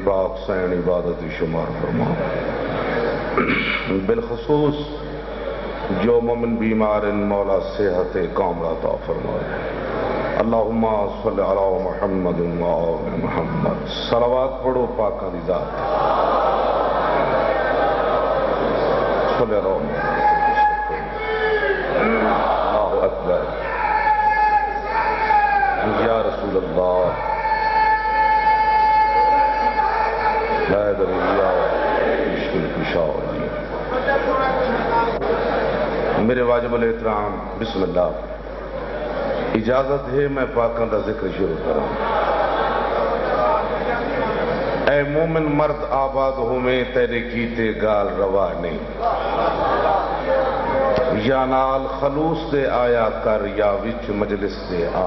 پاک سین عبادت شمار فرما۔ بالخصوص جو مومن بیمار ان مولا صحت کاملہ عطا فرمائے۔ اللہم صلی علی محمد و آل محمد۔ صلوات پڑھو پاکاں دی ذات صلی علی محمد۔ اللہ اکبر یا رسول اللہ لا دریا مشکل کشا علی۔ میرے واجب الاحترام بسم اللہ، اجازت ہے میں پاکاں دا ذکر شروع کروں۔ اے مومن مرد آباد ہوئے تیرے کیتے گال روا نہیں، یا نال خلوص دے آیا کر یا وچ مجلس دے آ،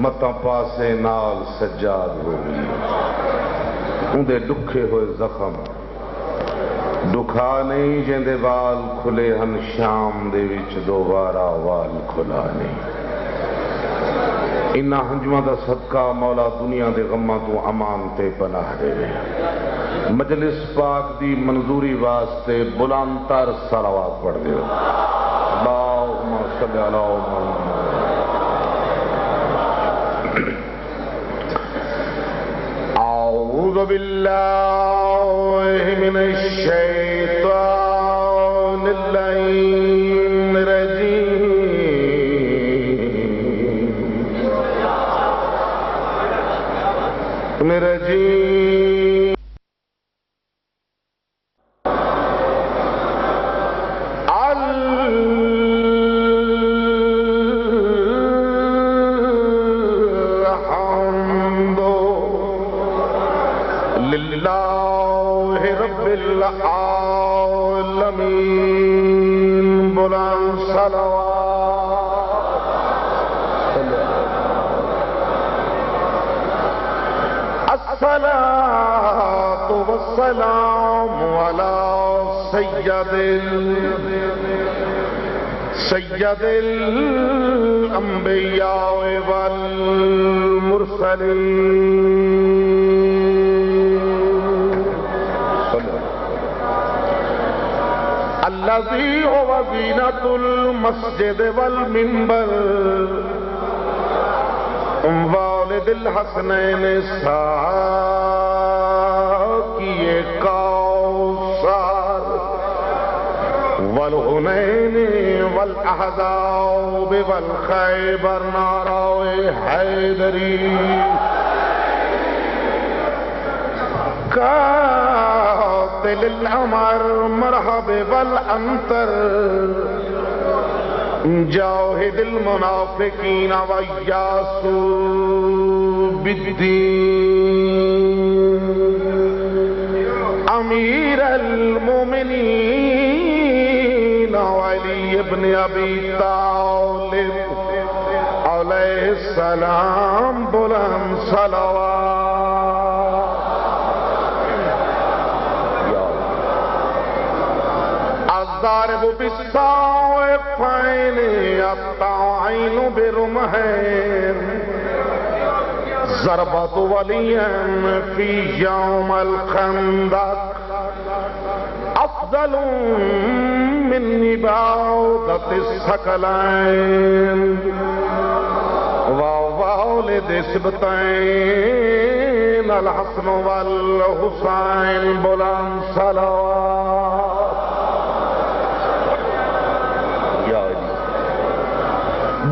متاں پاسے نال سجاد ہوئی، اندے دکھے ہوئے زخم دکھا نہیں، جندے وال کھلے ہن شام دے وچ دوبارہ وال کھلا نہیں۔ انہا ہنجواں دا صدقہ مولا دنیا دے غماں تو امان تے پناہ دے وے۔ مجلس پاک دی منظوری واسطے بلند تر صلوات پڑھ دے۔ اللہم صلی علی محمد۔ اعوذ باللہ من الشیطان اللعین الرجیم۔ الحمد للہ رب العالمین۔ بلند صلوات۔ الصلاة والسلام على سید الانبیاء والمرسلین، الذی هو زینۃ المسجد والمنبر، والد الحسنین ساقی کوثر، والغنین والاحزاب والخیبر نعرہ حیدری، قاتل الامر مرحب والانتر، جاہد المنافقین ویاسو بالدین، امیر المومنین علی ابن ابی طالب علیہ السلام۔ بلند صلوات۔ الضارب بالسائفین الطاعن برمحین، ضربت ولیم فی یوم الخندق افضل من عبادت الثقلین، ووالد سبتین الحسن والحسین۔ بلند صلوات۔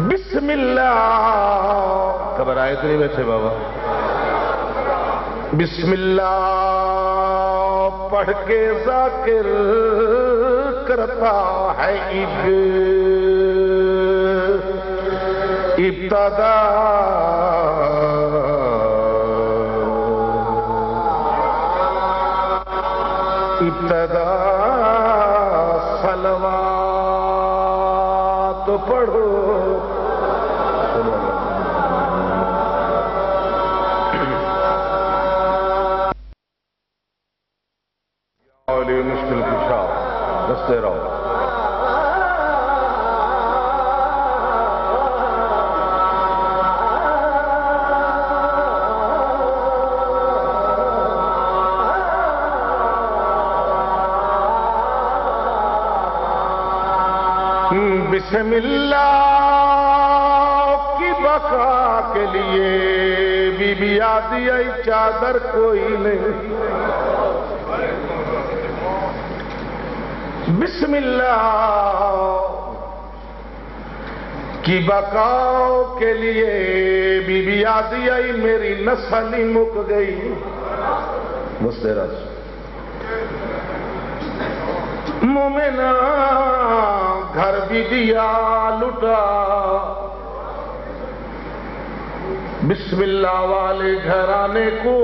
بسم اللہ، گھبرائے تو نہیں بیٹھے بابا، بسم اللہ پڑھ کے ذاکر کرتا ہے ابتدا، صلوات پڑھو۔ مشکل کشا دستے رہو۔ بسم اللہ کی بقا کے لیے بی بی آدھی آئی چادر کوئی نہیں، بسم اللہ کی بقا کے لیے بی بی آدھی آئی میری نسل ہی مک گئی، مسترا مومنہ گھر بھی دیا لٹا، بسم اللہ والے گھرانے کو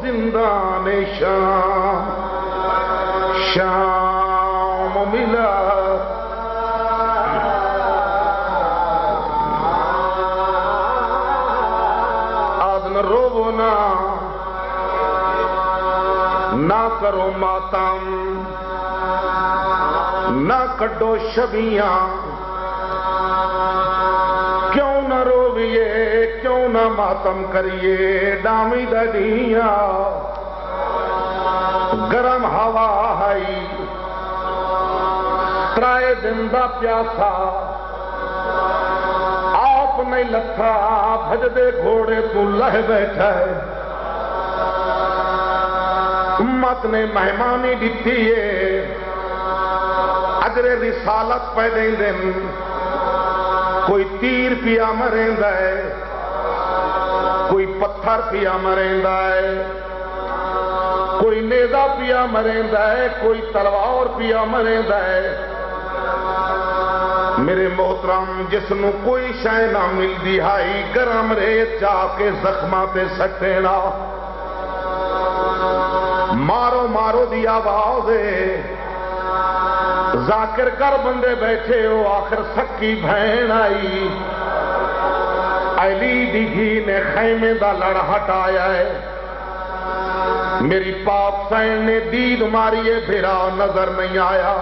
زندان شام شام ملا، آدن رونا نہ کرو ماتم نہ کڈو شبیاں، کیوں نہ رویے کیوں نہ ماتم کریے، ڈامی دڑیاں گرم ہوا آئی ترائے دن دا پیاسا، آپ نہیں لتھا بھجدے گھوڑے تو لہ بیٹھا ہے، امت نے مہمانی دیتی ہے، اجر رسالت پہ دیں دن، کوئی تیر پیا مریندا ہے، کوئی پتھر پیا مریندا ہے، کوئی نیزہ پیا مریندا ہے، کوئی تلوار پیا مریندا ہے، میرے محترم جس نو کوئی شے نہ ملدی ہائی گرم ریت جا کے زخماں تے سٹے نا، مارو مارو دی آواز ہے، ذاکر کر بندے بیٹھے ہو، آخر سکی بہن آئی، علی دی گھی نے خیمے دا لڑ ہٹایا ہے، میری پاک سین نے دید ماری ہے پھرا نظر نہیں آیا،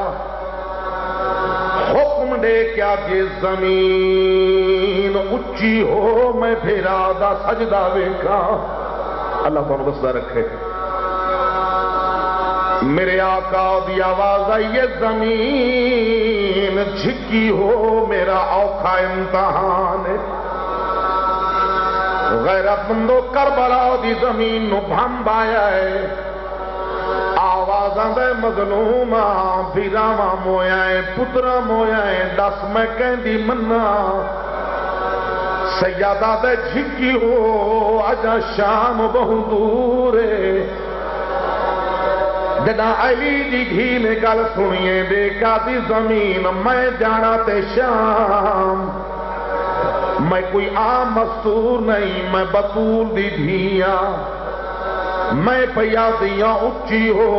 حکم دے کیا کہ زمین اچھی ہو میں پھرا دا سجدہ ویکھا، اللہ کو بسدہ رکھے، میرے آقا دی آواز آئی ہے زمین جھکی ہو میرا اوکھا امتحان ہے، غیرت مندو کربلا دی زمین نو بھمب آیا ہے، آوازاں دے مظلوماں بیراواں مویاں پتراں مویاں دس میں کہندی منا، سیادہ دے جھکی ہو آجا شام بہو دور ہے، جدا علی دی گھی نے گل سنیے دیکھا دی زمین میں جانا تے شام، میں کوئی عام مستور نہیں میں بطول دی دھیاں، میں پیا دیاں اچھی ہو،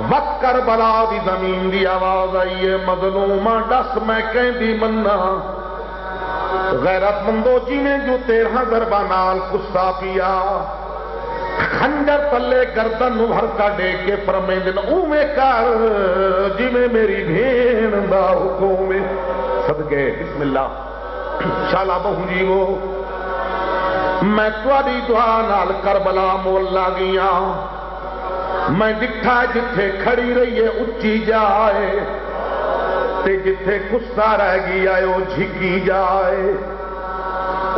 وقت کربلا دی زمین دی آواز آئیے مظلومہ ڈس میں کہندی منا، غیرت مندو جی نے جو 13 ضربہ نال قصہ پیا، خنجر تلے گردن نو ہرکا دے کے فرمائیں دن اومے کر جی میں میری بھین دا حکم صدقے بسم اللہ شالا بہو جی وہ میں تواڈی دعا نال کربلا مولا گیا، میں دکھا جتھے کھڑی رہی ہے اچھی جائے تے جتھے کسا رہ گیا ہے وہ جھکی جائے،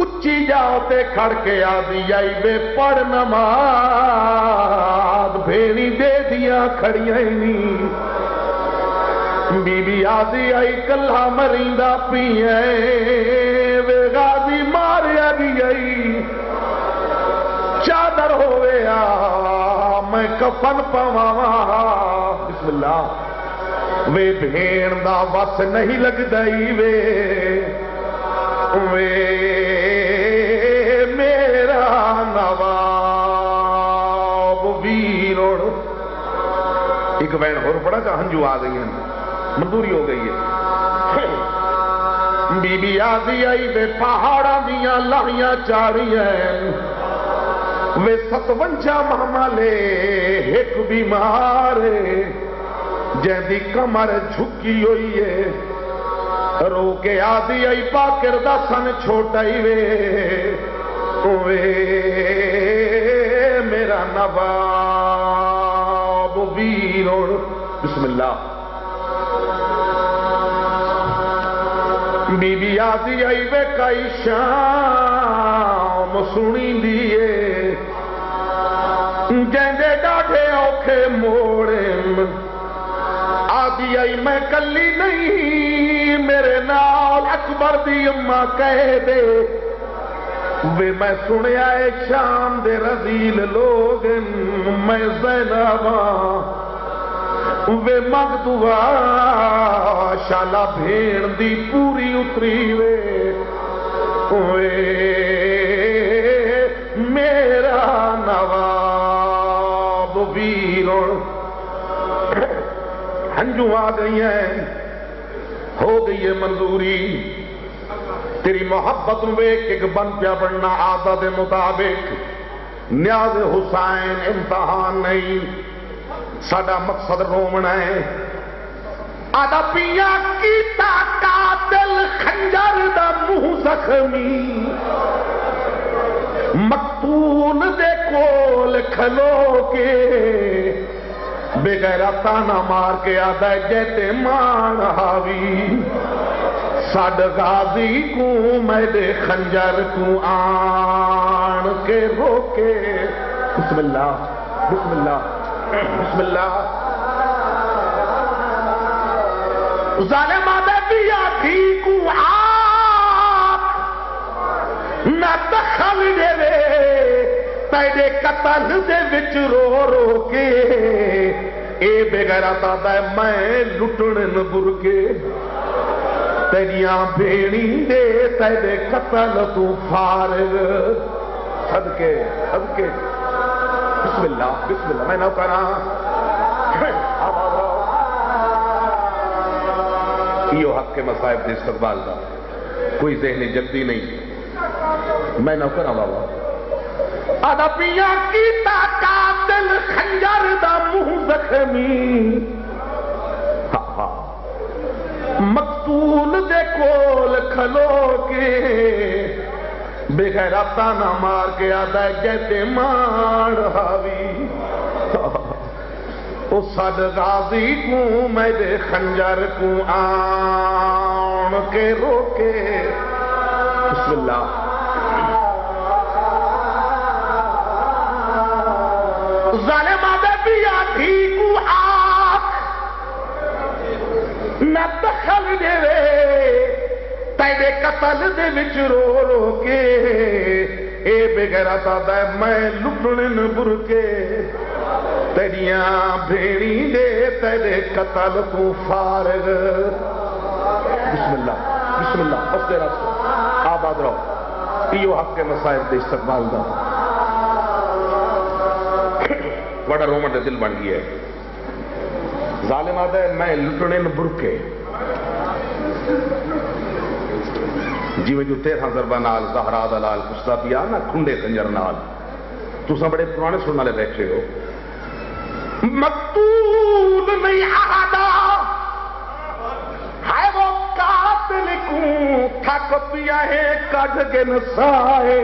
اچھی جاؤ تے کھڑ کے آدھی آئی بے پڑھ نماز بھیڑی دے دیا کھڑیاں نہیں، بی بی آدھی آئی کلہ مریندہ پیئے وے غازی ماریا گئی، چادر ہوئے میں کفن پواں، بسم اللہ وے بھیڑ دا وس نہیں لگ دائی وے میرا نواب ویروڑ، ایک وین اور پڑا کہ ہنجو آ گئی ہیں منظوری ہو گئی ہے، بی بی آدھی آئی بے پہاڑا دیا لاہیاں چاڑی ہیں، وے 57 محملے ایک بیمارے جیدی کمر جھکی ہوئی ہے، رو کے آدھی آئی پاکر دا سن چھوٹائی وے میرا نواب ویروڑ، بسم اللہ بی بی آدھی آئی وے کئی شام سنی دیئے جیندے ڈاڑھے اوکھے موڑے آدھی آئی میں کلی نہیں میرے نال اکبر دی اماں کہہ دے وے میں سنے آئے شام دے رزیل لوگ میں زینباں وے مگ دعا شالا بھیڑ دی پوری اتری وے میرا نواب ویروں ہنجو آ گئی ہیں ہو گئی ہے منظوری تیری محبت میں ایک بن پیا بڑھنا عادت مطابق نیاز حسین امتحان نہیں ساڈا مقصد رومنا ہے آدھا پیا کیتا قاتل خنجر دا منہ زخمی مقتول دے کول کھلو کے بغیر تانا مار کے آدھا جیتے مان حاوی ساڈ غازی کو میں دے خنجر کو آن کے روکے بسم اللہ بسم اللہ بسم اللہ ظالم آدھے بیا تھی کو آپ نہ دخل دے وے تیرے قتل دے وچ رو رو کے اے بغیرت آدھا میں لٹن برکے تیریاں بھیڑی دے تیرے قتل تو فارغ صدقے صدقے بسم اللہ میں نہ کرا یہ حق کے مصائب دے استقبال دا کوئی ذہنی جلدی نہیں میں نہ کرا بابا آدھا پیا کیتا قاتل خنجر دا منہ زخمی مقتول دے کول کھلو کے بغیر تانا مار کے آدھا جیتے مار حاوی او ساڈ غازی کو میں دے خنجر کو آن کے روکے بسم اللہ ظالم آدھے بیا تھی کو آنکھ نہ دخل دے وے تیرے قتل دے وچ رو رو کے اے بغیرت آدھا میں لٹن برکے تیریاں بھیڑی دے تیرے قتل تو فارغ بسم اللہ بس دے رہا آباد رہو ایو حق کے مصائب دے استقبال دا بڑا رومن دے دل بن گیا ہے ظالم آدھا ہے میں لٹنے برکے جیویں جو 13 ضربہ نال زہرا دلال کشتا پیا نا کھنڈے خنجر نال تساں بڑے پرانے سننے والے بیٹھے ہو مقتول نہیں آدھا ہے وہ قاتل کو تھک پیا ہے کڑھ کے نسائے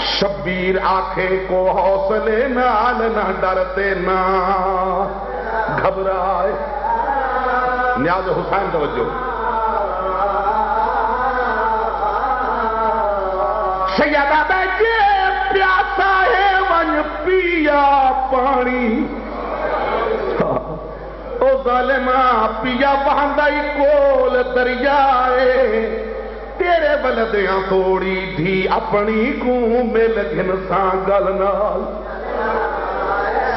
شبیر آنکھیں کو حوصلے نال نہ ڈرتے نہ گھبرائے نیاز حسین توجہ سیدہ بیجے پیاسا ہے ون پیا پانی او ظالمہ پیا بہندائی کول دریائے تیرے بلدیاں توڑی تھی اپنی کو مل گھنساں گل نال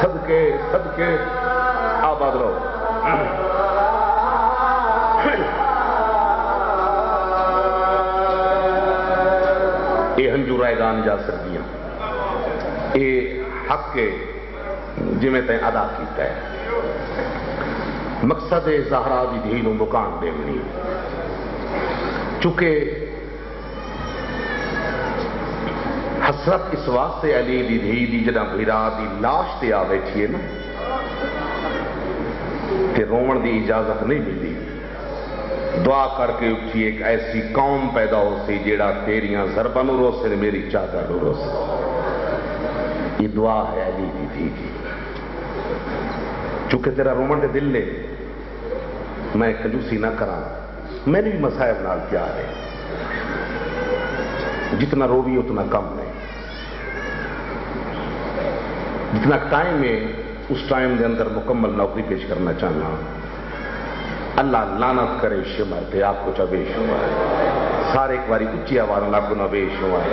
صدقے صدقے آباد رہو یہ ہنجو رائے گان جا سکتیاں یہ حق کے جمیں تین ادا کیتا ہے مقصد زہرا دی دھینوں مکان دیمنی چونکہ حسرت اس واسطے علی دی دھی دی جنہ بھیرا دی لاش تے آ بیٹھی ہے نا کہ رومن دی اجازت نہیں ملتی دعا کر کے اٹھی ایک ایسی قوم پیدا ہو سی جیڑا تیریاں ضربہ نو رو سے میری چادر نو رو سے یہ دعا ہے علی دی دھی کی چونکہ تیرا رومن دے دل نے میں کنجوسی نہ کراں میں نے بھی مسائب نال پیار ہے، جتنا رو بھی اتنا کم نہیں، جتنا ٹائم ہے اس ٹائم دے اندر مکمل نوکری پیش کرنا چاہنا۔ اللہ لعنت کرے شمر تے آپ کو چا بے شمار، سارے ایک باری اچھی آواز اللہ کو نہ بے شمار۔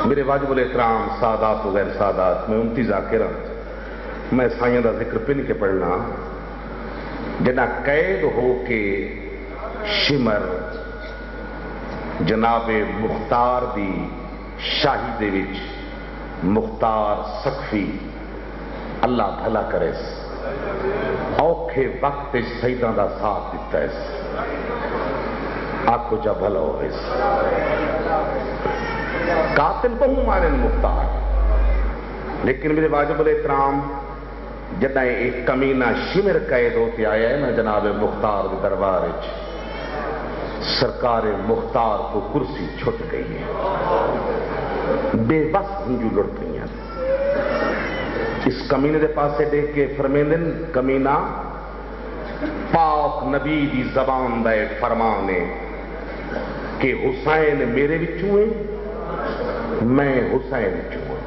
میرے واجب الاحترام سادات و غیر سادات، میں امتی ذاکرہ میں سائیں دا ذکر پہ نہیں کے پڑھنا، جنا قید ہو کے شمر جناب مختار دی شاہی دے وچ مختار سقفی اللہ بھلا کرے اوکھے وقت سیداں دا ساتھ دیتا ہے، آنکھو جا بھلا ہو اس قاتل بہو مارے مختار، لیکن میرے واجب الاحترام جدہ ایک کمینہ شمر قید ہوتے آیا ہے نا جناب مختار کے دربار وچ، سرکار مختار کو کرسی چھٹ گئی ہے، بے بس ہنجو لڑ گئی ہیں۔ اس کمینے دے پاسے دیکھ کے فرمیندن کمینہ پاک نبی دی زبان دے فرمانے کہ حسین میرے وچوں ہے، میں حسین وچوں ہوں،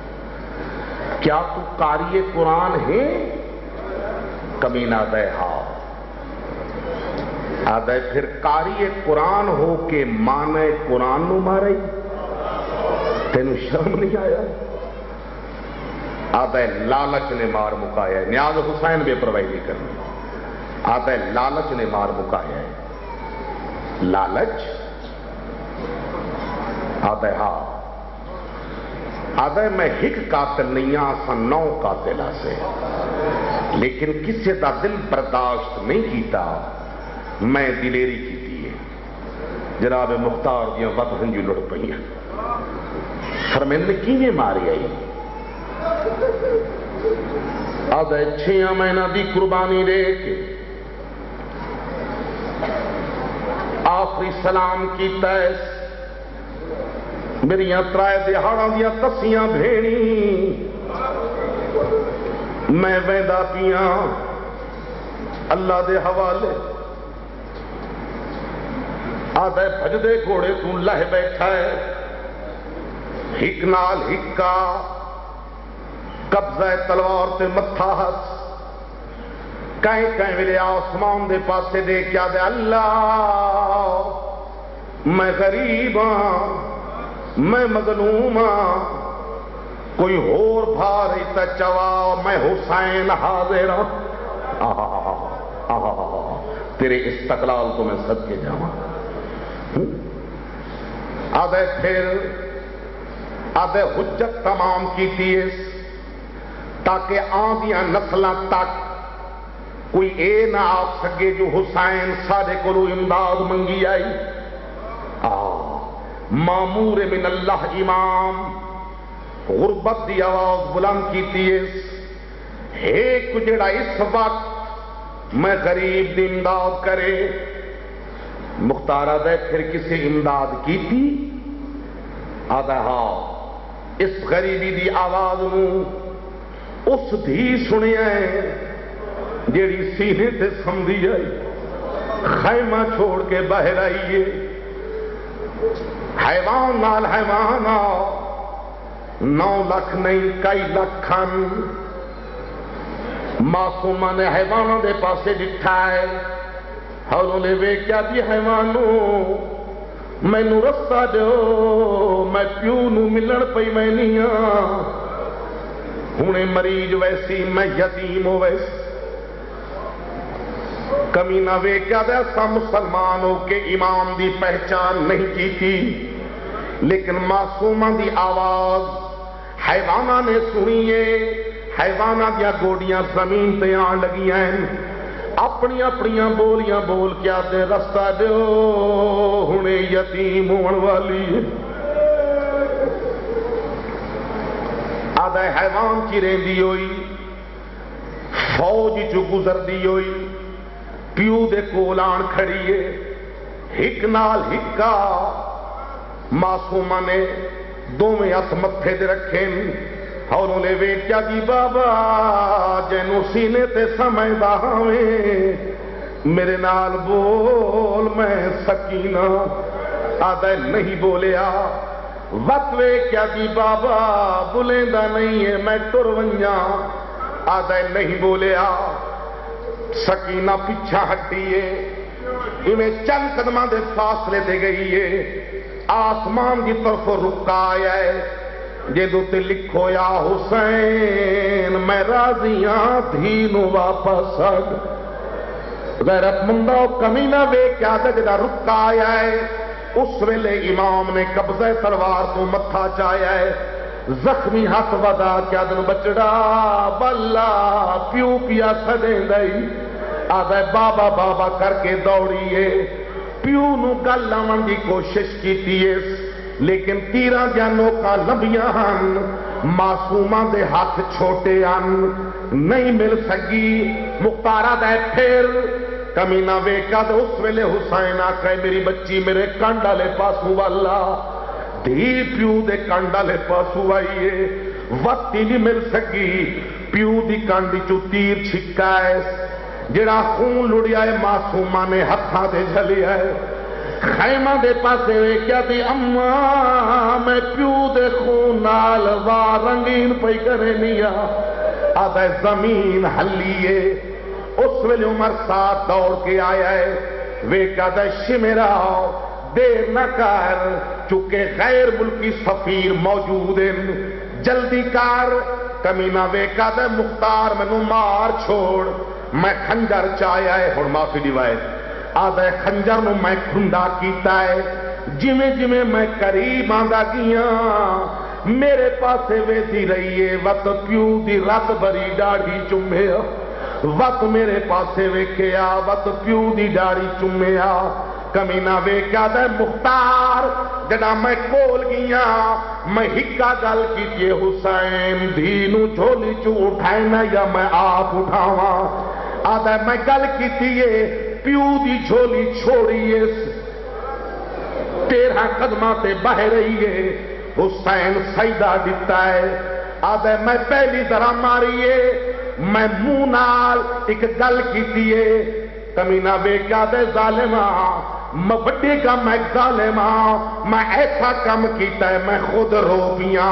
کیا تو قاری قرآن ہے؟ کمینہ دے ہاں آدھے پھر قاری قرآن ہو کے مانے قرآن نو مارے، تینوں شرم نہیں آیا؟ آدھے لالچ نے مار مکایا ہے، نیاز حسین بے پرواہی نہیں کرنی، آدھے لالچ نے مار مکایا ہے، لالچ آدھے ہاں آدھے میں ایک قاتل نہیں آسا 9 قاتل آسے، لیکن کسی دا دل برداشت نہیں کیتا، میں دلیری کیتی ہے، جناب مختار دیاں وقت ہنجو لڑ پئی ہیں، فرمیند نے کینے ماری آئی؟ آدھے 6 مہینہ دی قربانی دے کے آخری سلام کی تیس میری ترائے دہاڑاں دیا تسیاں بھیڑی میں ویندا پیاں اللہ دے حوالے، آدھے بھجدے گھوڑے تو لہ بیٹھا ہے، ہک نال ہکا قبضہ تلوار تے متھا ہاتھ، کہیں کہیں میرے آسمان دے پاسے دے کیا دے اللہ میں غریب ہاں، میں مظلوم ہاں، کوئی اور بھار ایتا چوا میں حسین حاضر ہوں، تیرے استقلال کو میں صدقے جاواں۔ آدھے پھر آدھے حجت تمام کی تیس تاکہ آندیاں نسلاں تک کوئی اے نہ آپ سکے جو حسین سارے کو امداد منگی آئی، مامور من اللہ امام غربت دی آواز بلند کی تیس ایک جڑا اس وقت میں غریب دی امداد کرے، مختار آدھے پھر کسی امداد کی تھی؟ آدھے ہاں، اس غریبی دی آواز نو اس دھی سنے آئے جیڑی سینے تے سمدھی آئی، خیمہ چھوڑ کے باہر آئیے، حیوان نال حیوان آؤ، 9 لاکھ نہیں کئی لکھن، معصومہ نے حیوانوں دے پاسے ڈٹھا ہے، ہولوں نے وے کیا دی حیوانوں میں نو رستہ دیو، میں پیو نو ملن پئی میں نہیں ہاں، ہونے مریض ویسی میں یتیم ہو ویسی، کمینہ وے کیا دے ایسا مسلمان ہو کے امام دی پہچان نہیں کی تھی، لیکن معصومہ دی آواز حیوانہ نے سنیے، حیوانہ دیا گوڑیاں زمین تے آن لگی ہیں، اپنی اپنیاں بولیاں بول کیا دے رستہ دیو، ہونے یتیم ہون والی آدھے حیوان کی رہندی ہوئی، فوج جو گزر دی ہوئی، پیو دے کولان کھڑیے، ہک نال ہکا، معصومہ نے دوویں ہاتھ متھے دے رکھیں، اور انہیں ویکیا جی بابا جنوں سینے تے سمجھدا ہوئے میرے نال بول میں سکینہ آدھے نہیں بولیا وقت وے کیا دی بابا بلیندہ نہیں ہے میں ٹر ونجا آدھے نہیں بولیا سکینہ پیچھا ہٹیے انہیں چند قدمہ دے فاصلے دے گئی ہے آسمان کی طرف رکا آیا ہے جدو تے لکھو یا حسین میں راضیاں دھینو واپس آگ غیرت مندہ کمینہ وے کیا دا جدا رکا آیا ہے اس ویلے امام نے قبضہ تلوار کو متھا چایا ہے زخمی ہاتھ ودا کیا دن بچڑا بلا پیو پیا سدیں دئی آدھے بابا بابا کر کے دوڑیے پیو نو گل لاون دی کوشش کیتی ہے لیکن تیراں دیا نوکاں لمبیاں ہن معصوماں دے ہاتھ چھوٹے ہن نہیں مل سکی مختارہ دے پھر کمینہ ویکا دے اس ویلے حسین آکھے میری بچی میرے کانڈا لے پاسو والا دھی پیو دے کانڈا لے پاسو آئیے وقتی نہیں مل سکی پیو دی کانڈی چو تیر چھکا ہے جڑا خون لڑیا ہے معصومہ نے ہتھاں دے جھلیا ہے خیمہ دے پاسے ویکیا دی اماں میں پیو دے خون نال رنگین پئی کرے نیا آدھے زمین ہلیے اس ویلے عمر ساتھ دوڑ کے آیا ہے ویکا دے شمرا دیر نہ کر چونکہ غیر ملکی سفیر موجود ہیں جلدی کر کمینہ ویکا دے مختار میں مار چھوڑ میں خنجر چایا ہے اور معافی دیوائے آدھے خنجر نو میں کھنڈا کیتا ہے جمیں جمیں میں قریب آندہ گیا میرے پاسے ویسی رہیے وقت پیو دی رات بری ڈاڑھی چمے وقت میرے پاسے ویکھیا وقت پیو دی ڈاڑھی چمیا کمینہ ویکھیا دے مختار جڑا میں کول گیا میں ہکا گل کیتی حسین دھینو جھولی چو اٹھائنا یا میں آپ اٹھاواں آدھے میں گل کیتی پیو دی جھولی چھوڑیے 13 قدمہ تے بہ رہیے حسین سجدہ دیتا ہے آدھے میں پہلی ذرا ماریے میں منہ نال ایک گل کیتی ہے کمینہ ویکھیا دے ظالماں میں بڑی کا میں ظالماں میں ایسا کم کیتا ہے میں خود رو گیا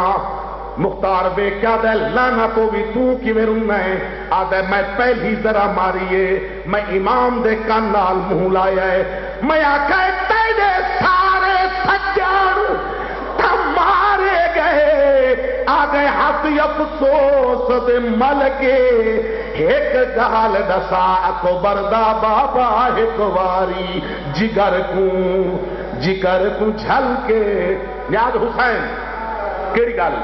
مختار ویکھیا دے لانا تو بھی تو کی میں رونا ہے آدھے میں پہلی ذرا ماریے میں امام دے کان نال منہ لایا ہے میں آکھا تیرے سارے سجاد مارے گئے آگئے ہاتھ افسوس دے مل کے ایک گال دسا کو بردا بابا ایک واری جگر کو جھل کے یاد حسین کیڑی گل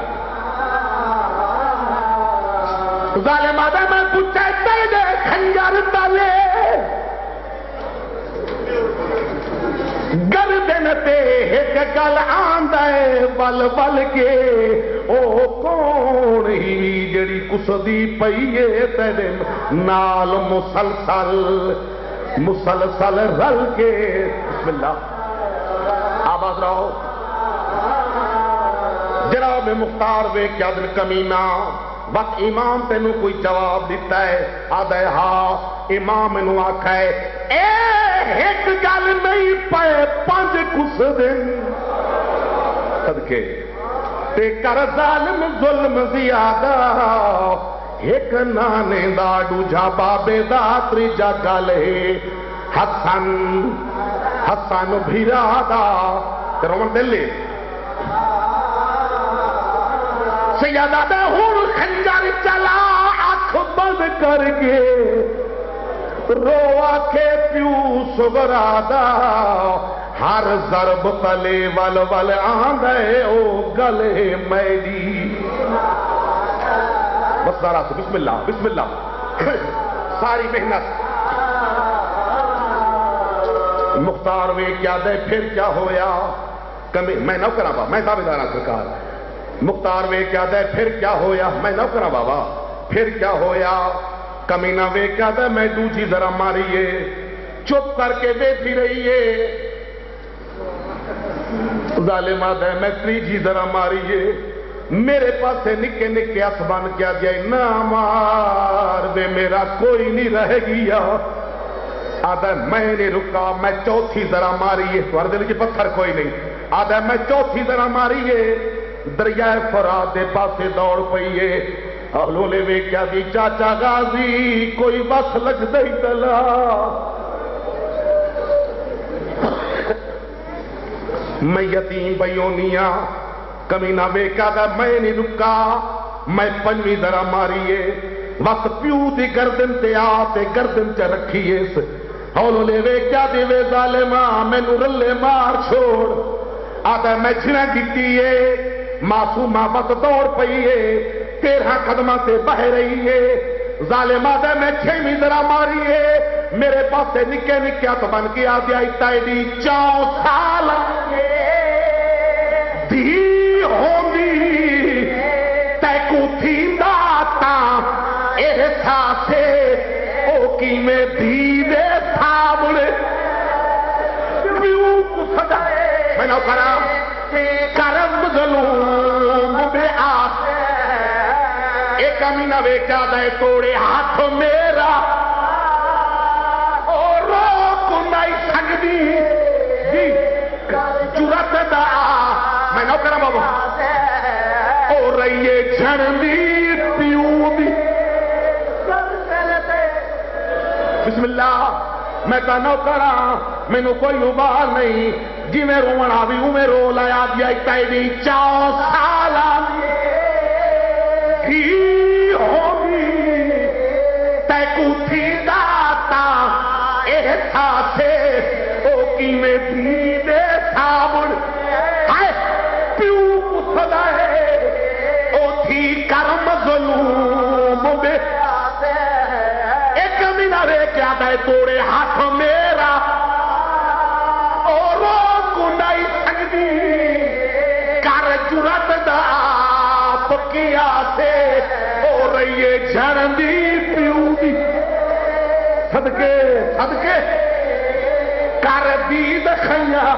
ظالم آدھے میں پوچھے تیرے خنجر تلے گردن تے ایک گل آندے بل بل کے او کون ہی جڑی کسدی پئیے تیرے نال مسلسل رل کے بسم اللہ آواز رہو جناب مختار ویکھیا دل کمینہ وقت امام تینوں کوئی جواب دیتا ہے آدھے ہاں امام انہوں آکھا ہے ایک گل نہیں پائے 5 کس دن صدقے تے کر ظالم ظلم زیادہ ایک نانے دا ڈوجا بابے دا تریجا گلے حسن بھیرا دا رومن دلے سیادہ دا ہون خنجر چلا آنکھ بند کر کے رو آکھے پیو سگرادا ہر ضرب تلے ول ول آندے او گلے میری بس ذرا سے بسم اللہ ساری محنت مختار وے کیا دے پھر کیا ہویا میں نہ کرا با میں دعویدار سرکار مختار وے کیا دے پھر کیا ہویا میں نہ کرا بابا پھر کیا ہویا کمینہ وے کیا دے میں دوجی ذرا ماریے چپ کر کے بیٹھی رہیے ظالمہ دے میں تریجی ذرا ماریے میرے پاسے نکے نکے اسبان کیا جائے نہ مار دے میرا کوئی نہیں رہ گیا آدھا میں نہیں رکا، میں چوتھی ذرا ماری تمہارے دل کی پتھر کوئی نہیں، آدھا میں چوتھی ذرا ماری دریائے فرات دے پاسے دوڑ پئیے، اولو لے وے کیا دی چاچا غازی کوئی بس لگ دئی تلا، میں یتیم بیونیاں کمینہ ویکا دا میں نہیں رکا، میں پنجویں ذرا ماریے وقت پیو دی گردن تے آتے گردن چ رکھیے ہولو لے وے کیا دی وے ظالماں مینوں رلے مار چھوڑ، آدھا میں چھڑا کیتیے معصومہ بس دوڑ پئیے 13 قدمہ سے بہ رہی ہے، ظالم آدھا میں 6ویں ذرا ماریے میرے پاسے نکے نکیا تو بن کے آدھی آئی تائیڈی 4 سال دی ہوندی تیکو تھیندا تا احساسے او کی میں دیدے تھابڑے پیو کو سجائے میں نو کرم ظلوم بے آس ایک امینہ بیٹا دے توڑے ہاتھ میرا اور روک نہیں سکتی جی جرت دا میں نو کرم بابا اور رہیے جھڑنی پیو دی بسم اللہ میں تا نو کرا میں نو کوئی ابال نہیں جی میں رومن آوی ہوں میں رو لایا دیا ایتائی 4 سالہ ہی ہوگی تیکو تھی داتا احساسے او کی میں دیدے سابڑ آئے پیو کو صدائے او تھی کرم ظلوم بے ایک امینہ رے کیا دے توڑے ہاتھ میرا اور روک نہیں سکتی کر جرت دا پکیا سے ہو رہی ہے جھڑندی پیو دی صدقے صدقے کر دید خیاں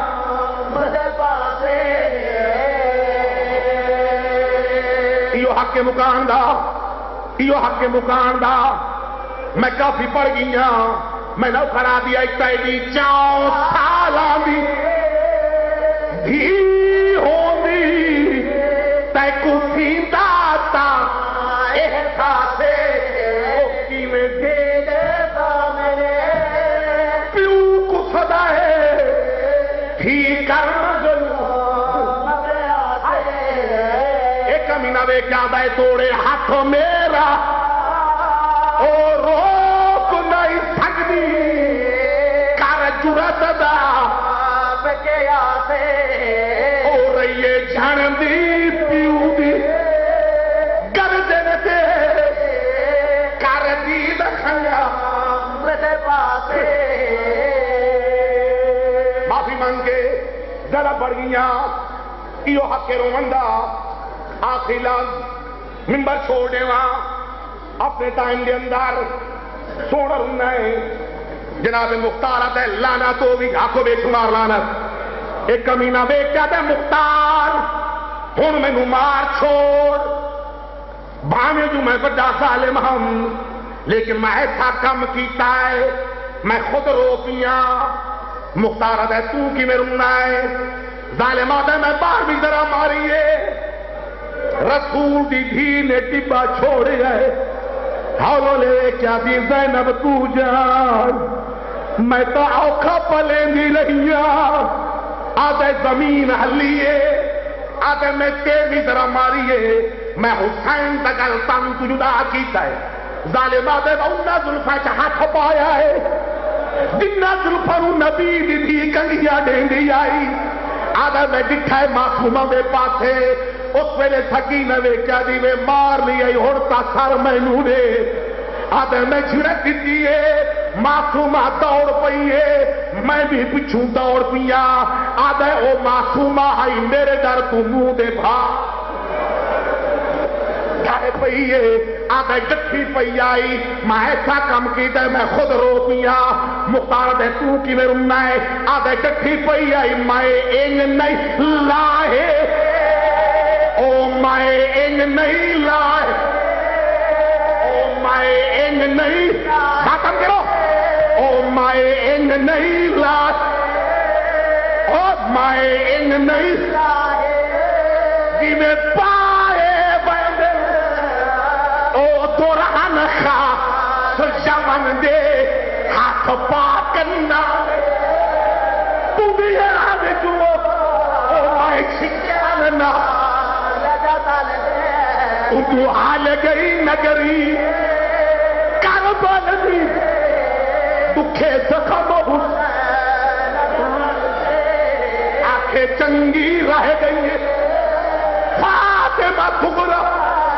بدل پاسے ایو حق مکان دا ایو حق مکان دا میں کافی پڑھ گیا میں نو کرا دیا ایتائی 4 سالہ دی دھی ہوندی تیکو تھیندا تا احساسے او کی میں دے دیتا میں پیو کو صدائے تھی کرم ظلوم ایک امینہ بے کیا دے توڑے ہاتھ میرا اور روک نہیں سکتی کر جرت دا بکیا سے ہو رہی ہے جھڑندی پیو دی گردن سے کر دید خیا میرے پاسے معافی مانگ کے ذرا بڑھ گیا ایو حق روندہ آخری لفظ ممبر چھوڑ دے وہاں اپنے ٹائم کے اندر سونا رہنا ہے جناب مختار آتا ہے لانا تو بھی آنکھوں بے شمار لانت ایک کمینہ بے کیا ہے مختار ہن میں نو مار چھوڑ بھانے جو میں بڑا ظالم ہم لیکن میں ایسا کم کیتا ہے میں خود رو پیاں مختار آتا ہے تو کی میں رہنا ہے ظالم آتا ہے میں باہر بھی ذرا ماری ہے رسول دی دھی نے ٹبا چھوڑے ہے ہولو لے کیا دی زینب تو جان میں تو اوکھا پلیں دی رہیا آدھے زمین ہلیے آدھے میں تیزی ذرا ماریے میں حسین تکل تن تو جدا کیتا ہے ظالم آدھے انہا ظلفہ چاہت پایا ہے جنہ ظلفہ نبی دی دی کنگیا ڈینڈی آئی آدھے میں دکھائے معصومہ میں پاسے اس ویلے سکینہ وے کیا دی میں مار لیا ہوڑتا سر میں نوڑے آدھے میں جھڑک دیئے معصومہ دوڑ پئیے میں بھی پچھوں دوڑ پیا آدھے او معصومہ آئی میرے در تو منہ دے بھا گھر پئیے آدھے جٹھی پئی آئی میں ایسا کم کی دے میں خود رو پیا مختار دے تو کی میں رمنا ہے آدھے جٹھی پئی آئی میں انگ نہیں لاہے او میں انگ نہیں لائے او میں انگ نہیں باتم کرو او میں نہیں لائے اور میں انگ نہیں لائے جی میں پائے بندے او دوران خواہ سجاون دے ہاتھ پاکنا تمہیں آنے جو مائے شکاننا اندو حال گئی نگری کاربان دی دکھے زخم حسین آنکھیں چنگی رہ گئی فاطمہ کبرا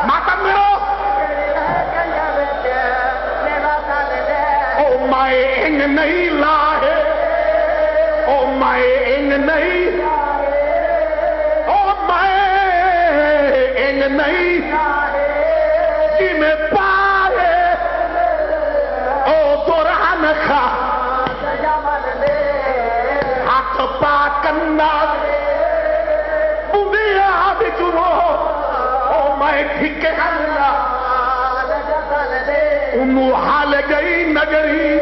ماتم میرو او مائے انگ نہیں لائے او مائے انگ نہیں او مائے انگ نہیں جی میں پائے او دوران خواہ ہاتھ پاکنا بودیا بچو او میں ٹھیکے اللہ انہوں حال گئی نگری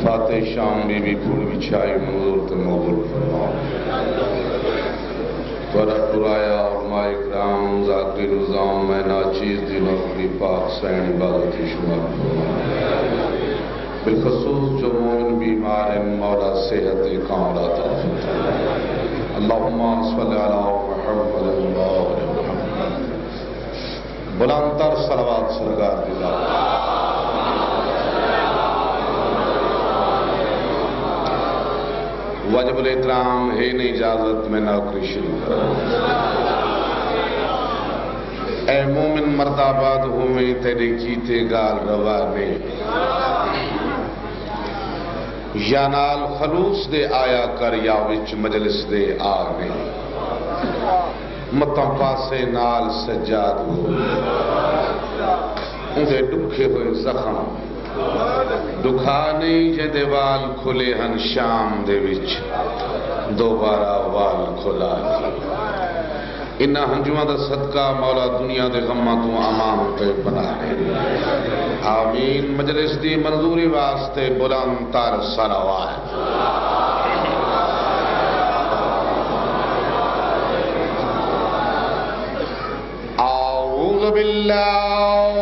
فاتح شام بی بی پھول بچھائی منظور تمغل فرما تورا پرایا اور مائی کرام ذاتی رضام میں ناچیز دنوں کی پاک سین عبادتی شمار فرما بالخصوص جو مومن بیمار مولا صحت کاملہ عطا فرما اللہم صلی علی محمد محمد بلندتر صلوات سرکار دی ذات واجب الاحترام ہے نہیں اجازت میں نوکری شروع کروں اے مومن مردآباد ہوئے تیرے کیتے گال روانے یا نال خلوص دے آیا کر یا وچ مجلس دے آنے متاں پاسے نال سجاد ہو اندے ڈکھے ہوئے زخم دکھا نہیں جے دے وال کھلے ہن شام دے وچ دوبارہ وال کھلا انہا ہنجوان دا صدقہ مولا دنیا دے غمہ تو امان تے بنا ہے آمین مجلس دی منظوری واسطے بلند تر صلوات اعوذ باللہ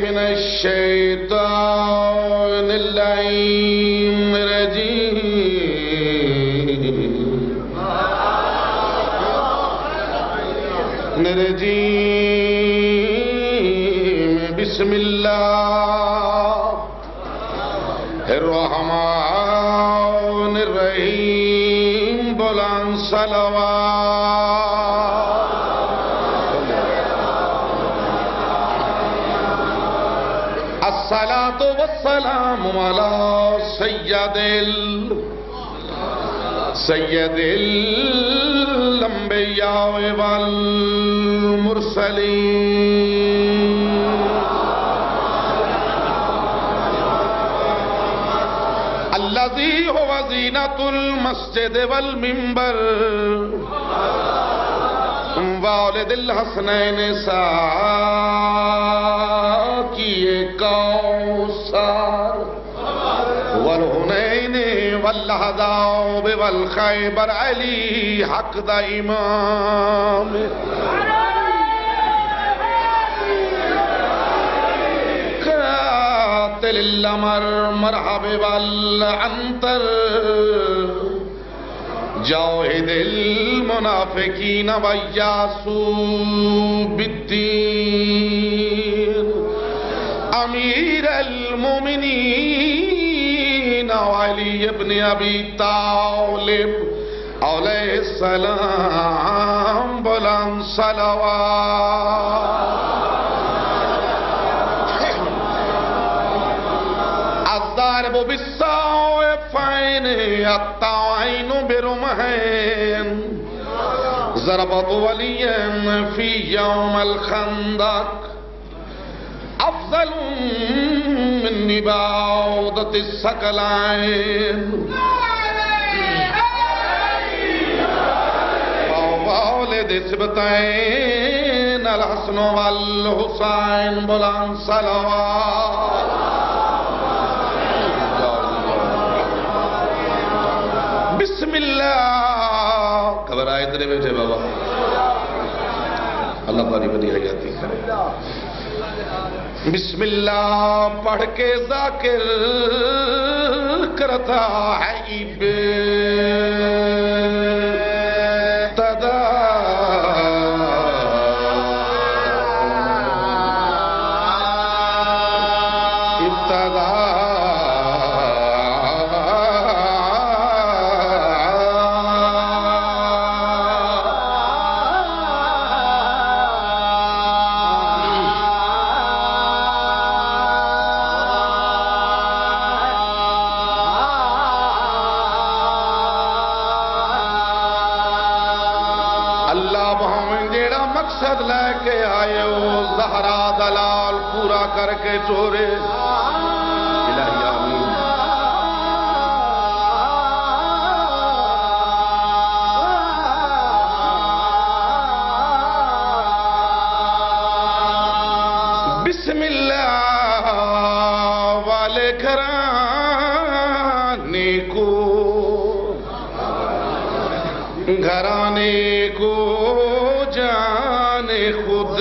من الشیطان اللعین الرجیم بسم اللہ الرحمن الرحیم بلند صلوات الصلاة والسلام على سید الانبیاء والمرسلین الذي هو زینة المسجد والمنبر والد الحسنین ساکی کوثر والحنین واللحظاب والخیبر علی حق دا امام قاتل الامر مرحب والعنتر جاہد المنافقین ویاسو بالدین امیر المومنین علی ابن ابی طالب علیہ السلام بلند صلوات الضارب بالسيفين الطاعين برمحين ضرب وليا في يوم الخندق أفضل من نباضة الثقلين وولد سبتين الحسن والحسين بلند صلوات بسم اللہ خبر آئے اتنے بیٹھے بابا اللہ تعالی بڑی حیاتی کرے بسم اللہ پڑھ کے ذاکر کرتا ہے ابتدا مقصد لے کے آئے ہو زہرا دلال پورا کر کے چورے الہی آمین بسم اللہ والے گھرانے کو جانے خود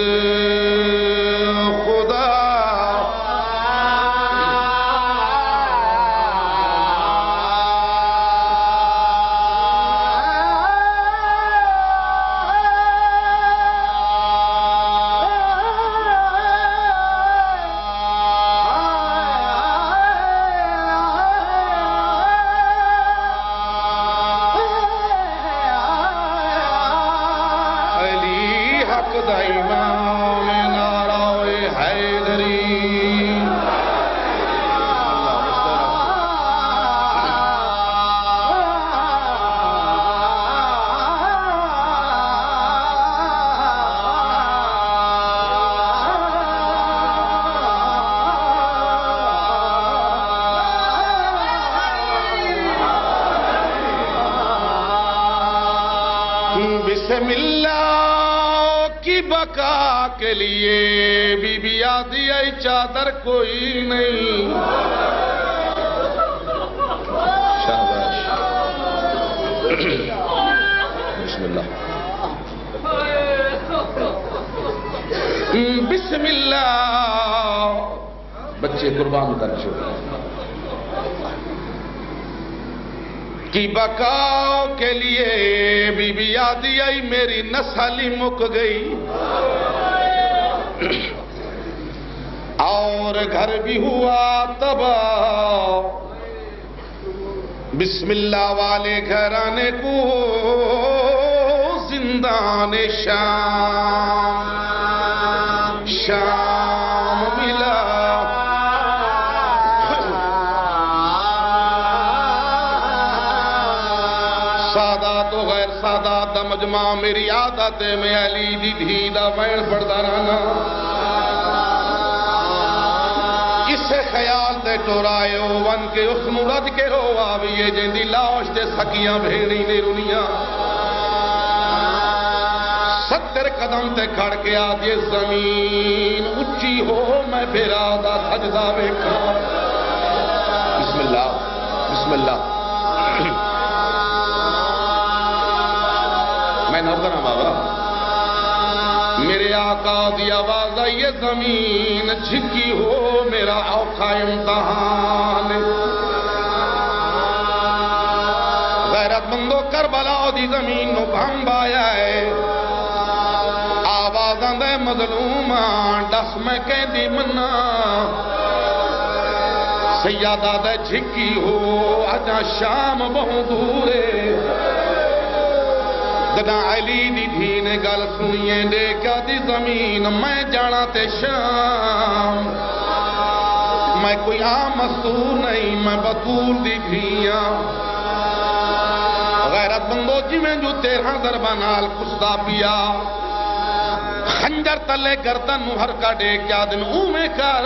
خدا امام نعرہ حیدری بسم اللہ کی بقا کے لیے بی بی آدھی آئی چادر کوئی نہیں شاباش بسم اللہ بسم اللہ بچے قربان کر چھوڑے کی بقا کے لیے بی بی آدھی آئی میری نسل ہی مک گئی اور گھر بھی ہوا تباہ بسم اللہ والے گھرانے کو زندان شام ملا سادات و غیر سادات دا مجمع میری عادت میں علی دی دھی دا بین پڑھتا رہنا اسے خیال دے ٹورائے ہو ون کے اس مرد کے رو آویے جن دی لاش دے سکیاں بھیڑی نے رنیاں 70 قدم تے کھڑ کے آدھے زمین اچھی ہو میں پھرا دا سجدہ بیکھا بسم اللہ بسم اللہ میں نوکر ہوں بابا میرے آقا دی آواز آئی زمین جھکی ہو میرا اوکھا امتحان غیرت مندو کربلا دی زمین نو بھنب آیا ہے آواز آندے مظلومان ڈس میں کہہ دی منا سیادہ دے جھکی ہو آجا شام بہت دورے دنا علی دی دھی نے گل سنیے دیکھا دی زمین میں جانا تے شام میں کوئی عام مستور نہیں میں بطول دی دھیاں غیرت مندو جی میں جو 13 ضربہ نال کستا پیا خنجر تلے گردن نو ہر کا ڈے کیا دن اومے کر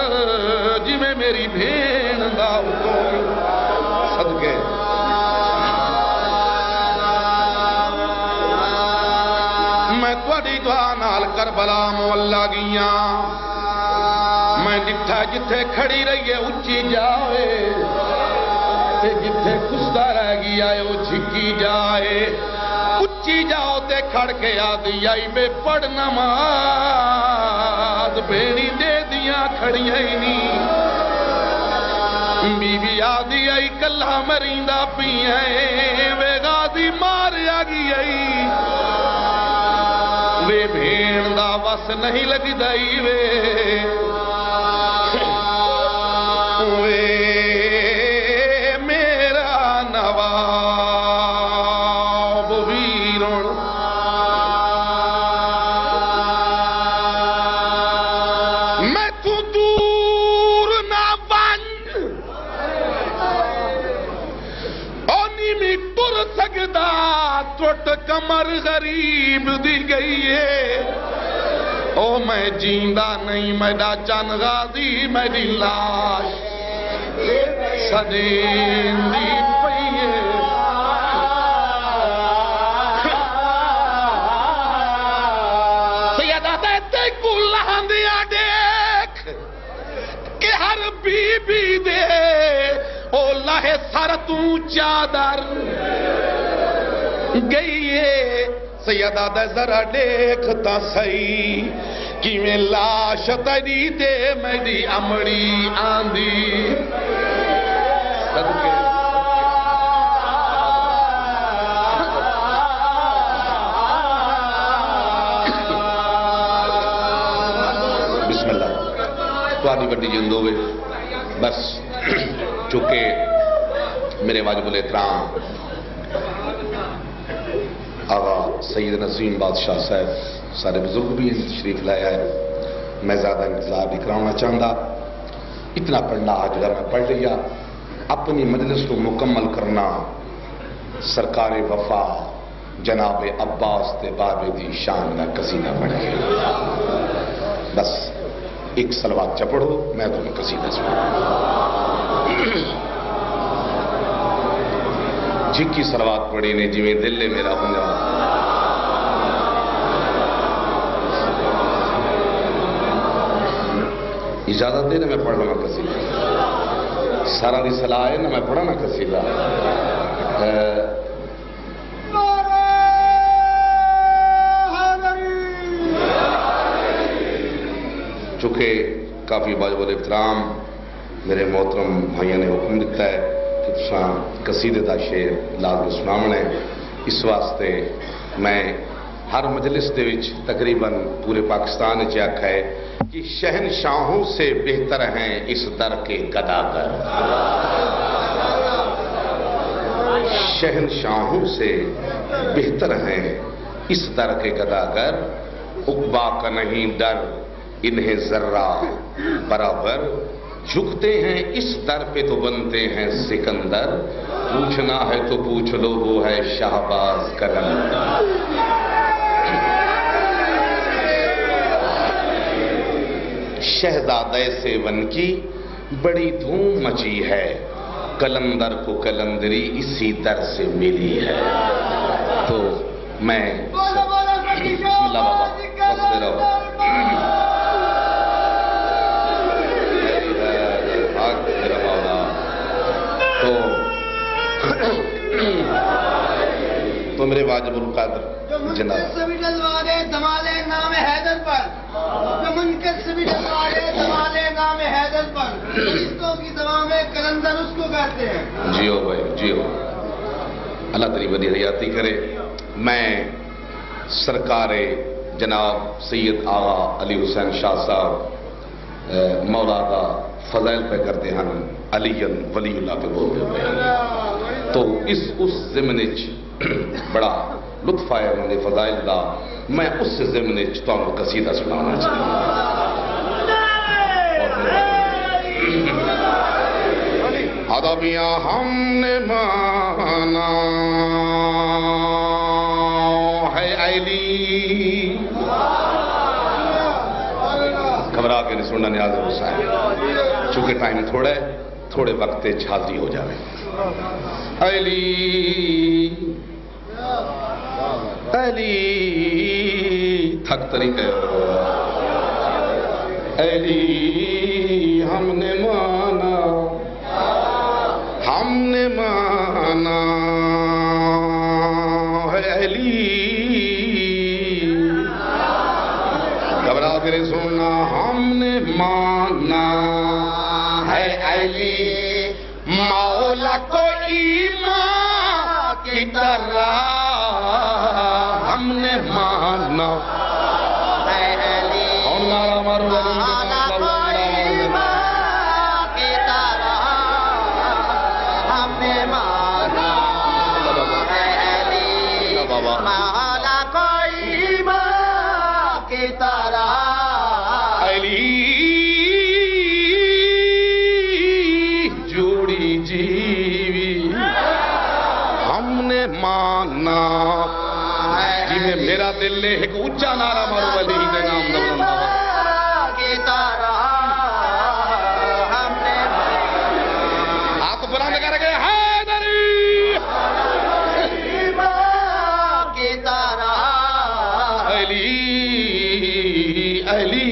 جی میں میری بھین دا حکم صدقے میں توڑی دعا نال کربلا مولا گیاں میں ڈٹھا جتھے کھڑی رہی ہے اچھی جائے تے جتھے کستا رہ گیا ہے وہ جھکی جائے اچھی جاؤ تے کھڑ کے آدھی آئی بے پڑھ نماز بیڑی دے دیاں کھڑیاں ہی نہیں بی بی آدھی آئی کلہ مریندہ پیئیں وے غازی مار آگی آئی وے بھین دا وس نہیں لگ دائی وے میرا نواب ویرون میں تو دور نہ بن اونی میں ٹر سکدا ٹوٹ کمر غریب دی گئی ہے او میں جیندہ نہیں میڈا چند غازی میری لاش سدین دی پئیے سیدہ تے کلہاں دیا دیکھ کہ ہر بی بی دے او لہے سر تو چادر گئیے سیدہ دے ذرا دیکھتا سہی کہ میں لاش تیری دے میری امڑی آندھی بسم اللہ تو آدھی بڑی جندو ہوئے بس چونکہ میرے واجب الاحترام آغا سید نسیم بادشاہ صاحب سارے بزرگ بھی تشریف لایا ہے میں زیادہ انتظار نہیں کرانا چاہتا اتنا پڑھنا آج اگر میں پڑھ لیا اپنی مجلس کو مکمل کرنا سرکار وفا جناب عباس تے بابے دی شان کا قصیدہ پڑھ کے بس ایک صلوات چپڑو میں تمہیں قصیدہ سنا جھکی صلوات پڑھی نے جی میں دل میرا ہوں جا اجازت دے نا میں پڑھ لوں قصیدہ سارا دی صلاح ہے نا میں پڑھا نا قصیدہ چونکہ کافی واجب الاحترام میرے محترم بھائیوں نے حکم دیتا ہے کہ تساں قصیدے دا شعر لازم سناونا ہے اس واسطے میں ہر مجلس دے وچ تقریباً پورے پاکستان وچ آکھا ہے کہ شہنشاہوں سے بہتر ہیں اس در کے گداگر شہنشاہوں سے بہتر ہیں اس در کے گداگر عقبا کا نہیں ڈر انہیں ذرہ برابر جھکتے ہیں اس در پہ تو بنتے ہیں سکندر پوچھنا ہے تو پوچھ لو وہ ہے شہباز کلندر شہزادہ سیون کی بڑی دھوم مچی ہے کلندر کو کلندری اسی در سے ملی ہے تو میں بسم اللہ بابا بس میرا تو میرے واجب القدر جناب دمالے نام حیدر پر منکر سے بھی ڈلوارے دمالے نام حیدر پر فرشتوں کی دوا میں کلندر اس کو کہتے ہیں جیو بھائی جیو اللہ تیری بڑی حیاتی کرے میں سرکار جناب سید آغا علی حسین شاہ صاحب مولا دا فضائل پہ کرتے ہیں علی ولی اللہ پہ بولتے ہیں تو اس زمنچ بڑا لطف آیا مجھے فضائل دا میں اس زمنچ تو ہم قصیدہ سنانا چاہتا ہوں ادبیاں ہم نے مانا ہے علی گھبرا کے نہیں سننا نیاز حسین، چونکہ ٹائم تھوڑا ہے، تھوڑے وقت چھاتی ہو جاوے. علی علی تھک طریقے علی ہم نے مانا، ہم نے مانا ہے علی. گھبرا کے نہیں سننا، ہم نے مانا ہے علی مولا کو ایمان کی طرح، ہم نے مانا ہے علی مولا کو ایمان کی طرح، ہم نے مانا ہے علی مولا کو ایمان کی طرح. علی جوڑی جیوی ہم نے مانا، جی میں میرا دل نے ایک اونچا نعرہ مارو علی کے نام کی طرح، ہم نے ہاتھ بلند کر کے حیدری کی طرح. علی علی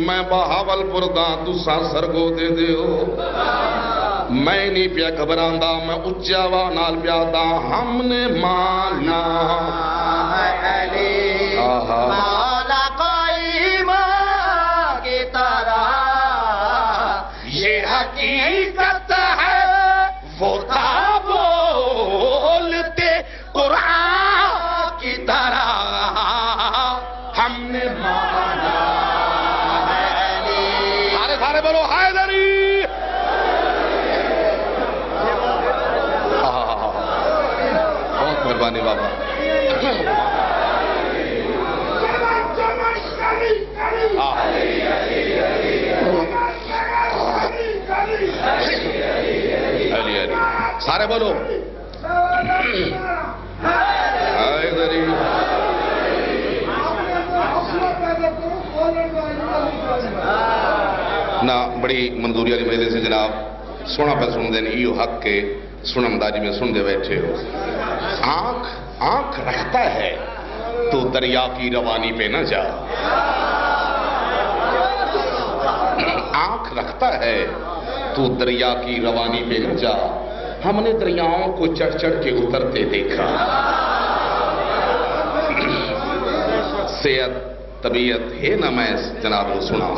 میں بہاول پور دا تساں سرگو دے دیو، میں نہیں پیا گھبراندا، میں اچا وا نال پیا دا، ہم نے مانا ہے علی مولا کو ایمان کی طرح. یہ حقیقت ہے وہ تھا بولتے قرآن کی طرح، ہم نے مانا ہے علی. سارے سارے بولو حیدری. بہت مہربانی بابا. علی علی سارے بولو حیدری. نہ بڑی منظوری والی وجہ سے جناب سونا پہ سن دین ایو حق کے سنم داجی میں سن دے بیٹھے ہو. آنکھ رکھتا ہے تو دریا کی روانی پہ نہ جا، آنکھ رکھتا ہے تو دریا کی روانی پہ نہ جا. ہم نے دریاؤں کو چڑھ چڑھ کے اترتے دیکھا. صحت طبیعت ہے نہ میں جناب کو سنا.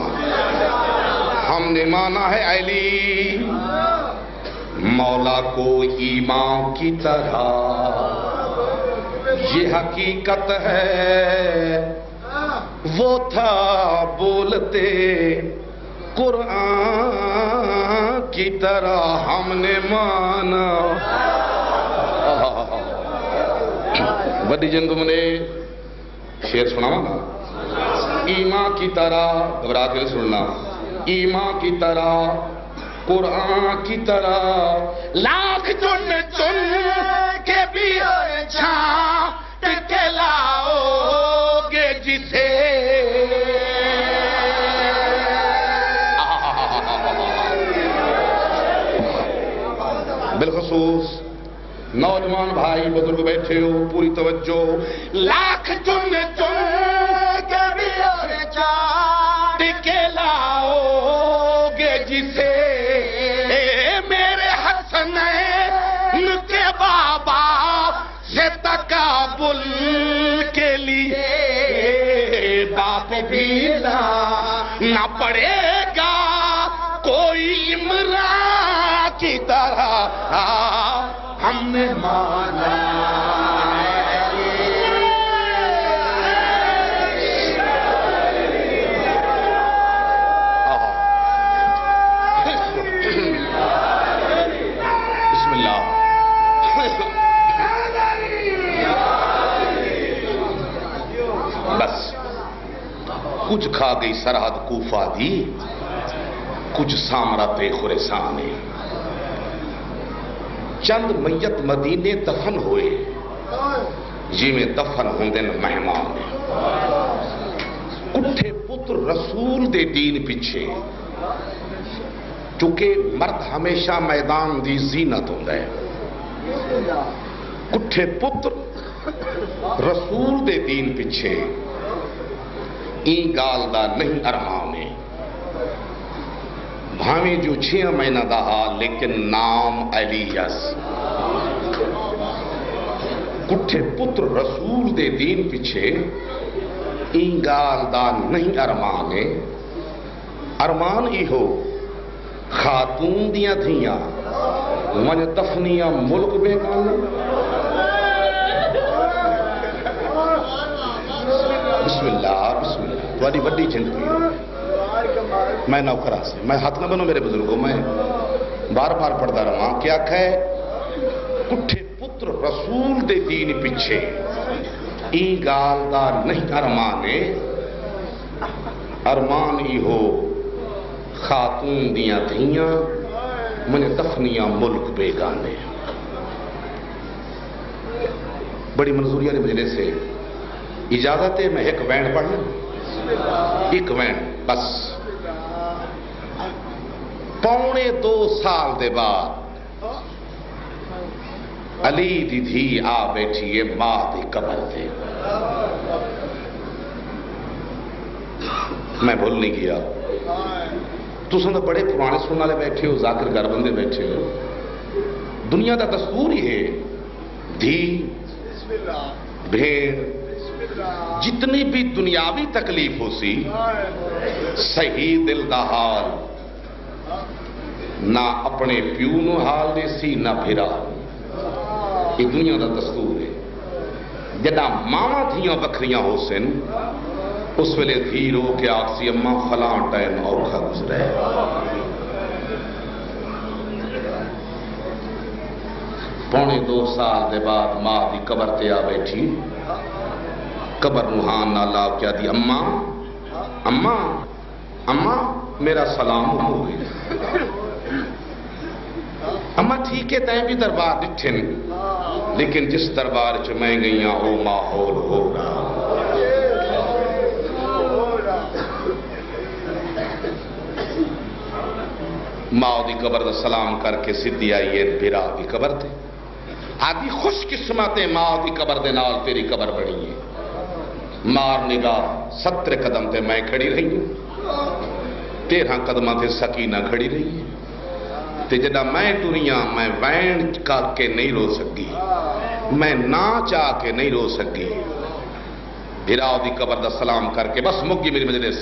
ہم نے مانا ہے علی مولا کو ایمان کی طرح، یہ حقیقت ہے وہ تھا بولتے قرآن کی طرح، ہم نے مانا. بڑی جن تم نے شعر سنا نا، ایمان کی طرح، گھبرا کے سننا، ایمان کی طرح قرآن کی طرح، لاکھ چن چن کے بھی چھانٹ کے لاؤ گے جسے. بالخصوص نوجوان بھائی بزرگ بیٹھے ہو، پوری توجہ. لاکھ چن چن کے بھی چھانٹ کے لاؤ گے جسے، میرے حسنین کے بابا سے تقابل کے لیے باپ بھی نہ پڑے گا کوئی عمران کی طرح، ہم نے مانا. بسم اللہ. بس کچھ کھا گئی سرحد کوفہ دی، کچھ سامرات خراسان، چند میت مدینے دفن ہوئے جی میں دفن ہوندے مہمان، کٹھے پت پتر رسول دے دین پیچھے، چونکہ مرد ہمیشہ میدان دی زینت ہوندا ہے، کٹھے پتر رسول دے دین پیچھے این گال دا نہیں ارمان ہے، بھاویں جو 6 مہینہ دا حال لیکن نام علی یس، کٹھے پتر رسول دے دین پیچھے این گال دا نہیں ارمان ہے، ارمان ہی ہو خاتون دیاں تھیاں من دفنیاں ملک بے گانے۔ بسم اللہ بسم اللہ، تھوڑی بڑی زندگی میں نوکرا سے، میں ہاتھ نہ بنو میرے بزرگوں، میں بار بار پڑھتا رہا کیا ہے، کٹھے پتر رسول دے دین پیچھے این گال دا نہیں ارمان ہے، ارمان ہی ہو خاتون دیاں تھیاں من دفنیاں ملک بے گانے۔ بڑی منظوریہ نے مجلے سے اجازت ہے میں ایک وین پڑھ لوں، ایک وین بس۔ 2.25 سال دے بعد علی دی دھی آ بیٹھی ہے ماں دی قبر تے، میں بھول نہیں گیا، تساں تو بڑے پرانے سننے والے بیٹھے ہو، ذاکر گر بندے بیٹھے ہو، دنیا دا دستور ہی ہے دھی بھیڑ جتنی بھی دنیاوی تکلیف ہو سی، صحیح دل دا حال نہ اپنے پیو نو حال دے سی نہ پھرا، یہ دنیا دا دستور ہے۔ جدہ ماما دھیاں بکھریاں ہو سن اس ویلے دھی رو کے آکسی اماں فلاں ٹائم اوکھا گزرے، 2.25 سال دے بعد ماں دی قبر تے آ بیٹھی، قبر روحان نہ لا کیا دی اماں اماں اماں میرا سلام ہو گئی، اماں ٹھیک ہے تین بھی دربار ڈٹھن لیکن جس دربار چ میں گئی ہوں وہ ماحول ہوگا۔ ماں دی قبر دا سلام کر کے سدھی آئی ہے بھرا دی قبر تے، آدھی خوش قسمت ماں دی قبر دے نال تیری قبر بڑی ہے، مار نگاہ 70 قدم تے میں کھڑی رہی ہوں، 13 قدمہ تے سکینہ کھڑی رہی ہے، تے جدہ میں ٹریاں میں وین کر کے نہیں رو سکی، میں ناچ آ کے نہیں رو سکی، بھرا دی قبر دا سلام کر کے بس مکی میری مجلس،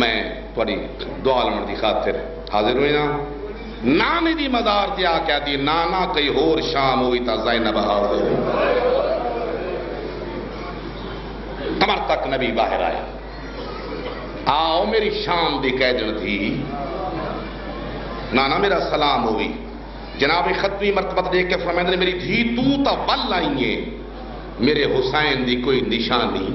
میں تھوڑی دعا لمن دی خاطر حاضر ہوئی نا، نانے دی مزار تے آ کے دی نانا کئی ہور شام ہوئی تا زینب حاضر ہوئی، کمر تک نبی باہر آیا، آؤ میری شام دی قیدن تھی، نانا میرا سلام ہوئی، جناب ختمی مرتبت دے کے فرمائیں نے میری دھی تو تا بل آئیے، میرے حسین دی کوئی نشانی،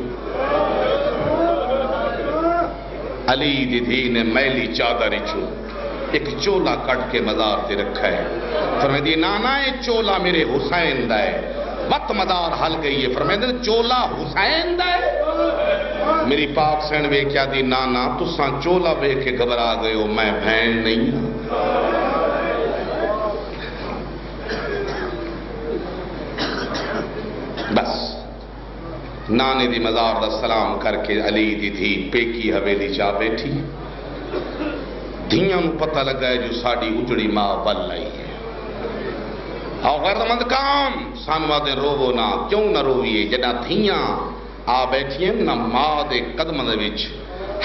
علی دی دھی نے میلی چادر چھو ایک چولا کٹ کے مزار تے رکھا ہے، فرمائیں دی نانا یہ چولا میرے حسین دا ہے، وقت مدار حل گئی ہے، فرمائیں دی چولا حسین دا ہے، میری پاک سین وے کیا دی نانا تساں چولا وے کے گھبرا گئے ہو، میں بہن نہیں ہوں، بس نانے دی مزار دا سلام کر کے علی دی دھی پیکی حویلی چاہ بیٹھی، دھیاں نو پتہ لگا ہے جو ساڑی اجڑی ماں بل لائی ہے، آؤ غیرتمند کام سانوا دے روو نہ کیوں نہ روئیے، جڑا دھیاں آ بیٹھیں نہ ماں دے قدم دے وچ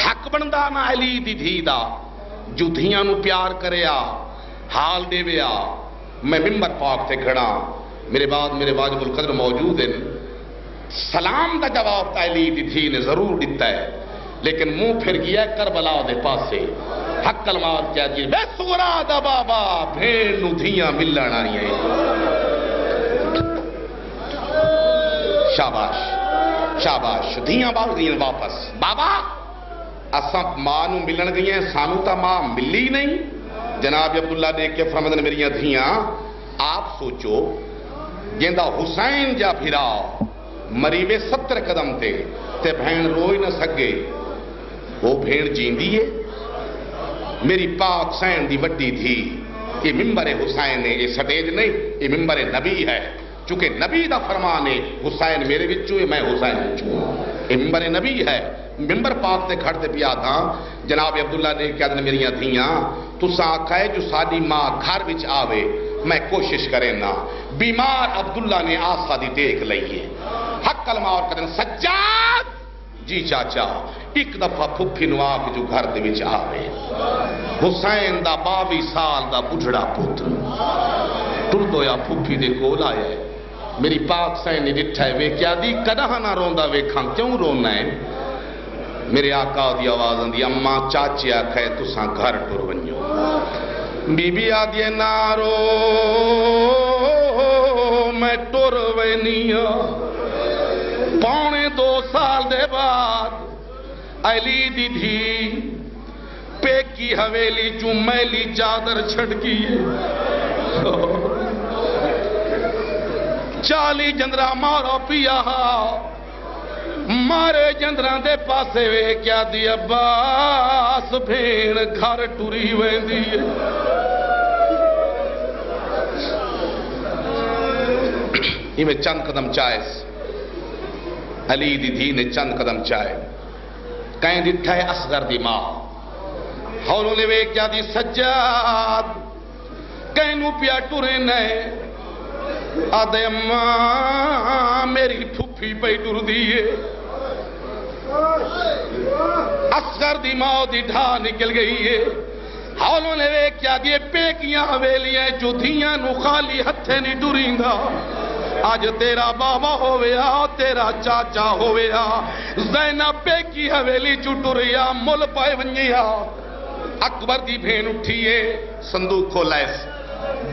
حق بندا نہ علی دی دھی دا جو دھیاں نو پیار کرے آ حال دے وے آ، میں ممبر پاک تے کھڑا، میرے بعد میرے واجب القدر موجود ہیں، سلام دا جواب تا علی دی دھی نے ضرور دیتا ہے لیکن منہ پھر گیا ہے کربلا دے پاسے، حق کلمات کیا جی بے سورا دا بابا بھیڑ نو دھیاں ملن آئی ہیں، شاباش شاباش دھیاں باغ دیاں واپس، بابا اساں ماں نو ملن گئی ہیں سانو تا ماں ملی نہیں، جناب عبداللہ دیکھ کے فرمائیں میریاں دھیاں آپ سوچو جیندہ حسین جا پھرا مریوے 70 قدم تے بہن روئی نہ سکے، وہ بھیڑ جیندی ہے میری پاک حسین دی وڈی تھی یہ ممبر حسین ہے یہ سٹیج نہیں یہ ممبر نبی ہے چونکہ نبی دا فرمان ہے حسین میرے وچوں ہے میں حسین وچوں یہ ممبر نبی ہے ممبر پاک تے کھڑتے پیا تھا جناب عبداللہ نے کہا دن میریاں تھیاں تساں آکھا ہے جو ساڈی ماں گھر وچ آوے میں کوشش کرے نا بیمار عبداللہ نے آسا دی دیکھ لئیے حق کلمہ اور کہتے ہیں سجاد جی چاچا ایک دفعہ پھپھی نو آ کے جو گھر دے وچ آوے حسین دا 22 سال دا بڑھڑا پتر ٹردو یا پھپھی دے کول آیا ہے میری پاک حسین نے ڈٹھا ہے وے کیا دی کدہ نہ روندا ویکھاں کیوں رونا ہے میرے آقا دی آواز آندی اماں چاچے آکھا ہے تساں گھر ٹر ونجو بی بی آدھی نارو میں ٹر وینیا پونے 2 سال دے بعد علی دی دھی پیکی حویلی جو میلی چادر چھڑکی ہے 40 جندرہ مارو پیا مارے جندران دے پاسے وے کیا دی عباس بھین گھر ٹوری ویندی یہ میں چند قدم چاہے علی دی دھی نے چند قدم چاہے کہیں دٹھا ہے اصغر دی ماں ہولوں نے وے کیا دی سجاد کہیں نو پیا ٹورے نئے آدھے اماں میری پھپھی پہ ٹر دیئے اصغر دی ماں دی ڈھا نکل گئی ہے ہولوں نے وے کیا دیئے پیکیاں حویلیاں جو دھیاں نو خالی ہتھے نہیں ڈریں گا آج تیرا بابا ہویا تیرا چاچا ہویا زینب پیکی حویلی چٹوریا مل پائے ونجیا اکبر دی بھین اٹھیے صندوق کھولا اس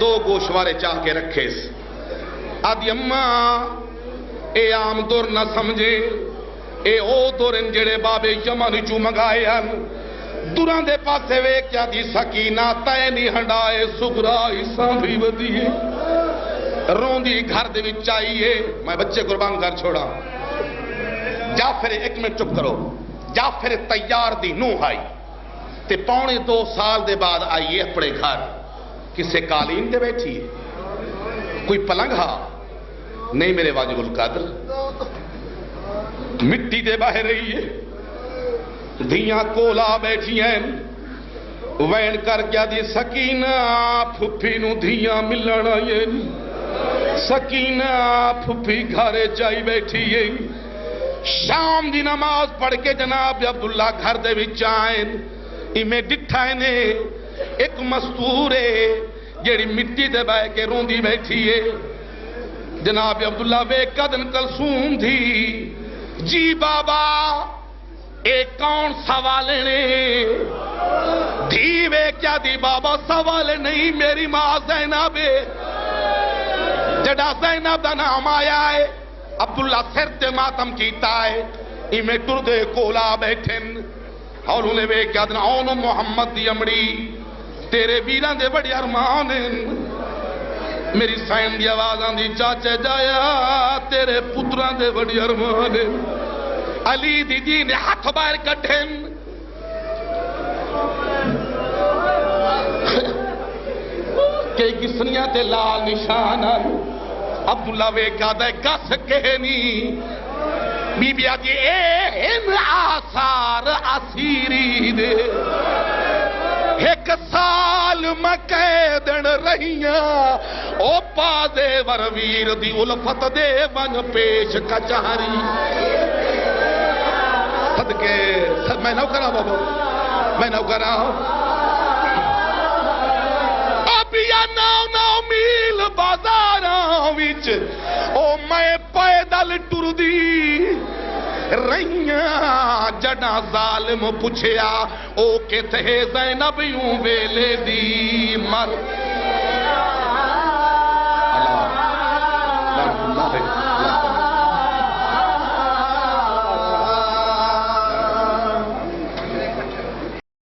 2 گوشوارے چاہ کے رکھے اس آدھی اماں اے عام دور نہ سمجھے اے او دور انجڑے بابے یمن چو منگائے ہن دوران دے پاسے وے کیا دی سکینہ تینی ہنڈائے سگرا عیسیٰ بھی بدیے روندی گھر دے بھی چاہیے میں بچے قربان گھر چھوڑا جعفر 1 منٹ چپ کرو جعفر تیار دی نو آئی تے پونے 2 سال دے بعد آئیے اپنے گھر کسے قالین دے بیٹھی کوئی پلنگ ہا نہیں میرے واجب القادر مٹی دے باہر رہی ہے دھیاں کولا بیٹھی ہیں وین کر کیا دی سکینہ پھپھی نو دھیاں ملنا یہ سکینہ پھپھی گھارے چاہی بیٹھی ہے شام دی نماز پڑھ کے جناب عبداللہ گھر دے وچ آئیں میں ڈٹھائے نے ایک مستورے جیڑی مٹی دے بائے کے روندی بیٹھی ہے جناب عبداللہ وے قدن کلثوم تھی جی بابا ایک کون سوالے نے دھی وے کیا دی بابا سوالے نہیں میری ماں زینب جڑا زینب دا نام آیا ہے عبداللہ سر تے ماتم کیتا ہے ایمیں ٹردے کولا بیٹھن اور انہیں وے کیا دن اونو محمد دی امڑی تیرے بیران دے بڑی ارمان میری سائن دی آواز آن دی چاچے جایا تیرے پتران دے بڑی ارمان علی دی دی نے ہاتھ باہر کٹھن کہ گسنیاں تے لال نشان عبداللہ وے کیا دے گس کہنی بی بی آجی این آثار اسیری دے 1 سال مقیدن رہیاں او پادے ورویر دی الفت دے ون پیش کچہری صدقے میں نو کرا بابا میں نو کرا ابیا 9 میل بازاراں وچ او میں پیدل ٹر دی رہیاں جڑا ظالم پوچھیا او کتے زینب یوں ویلے دی مر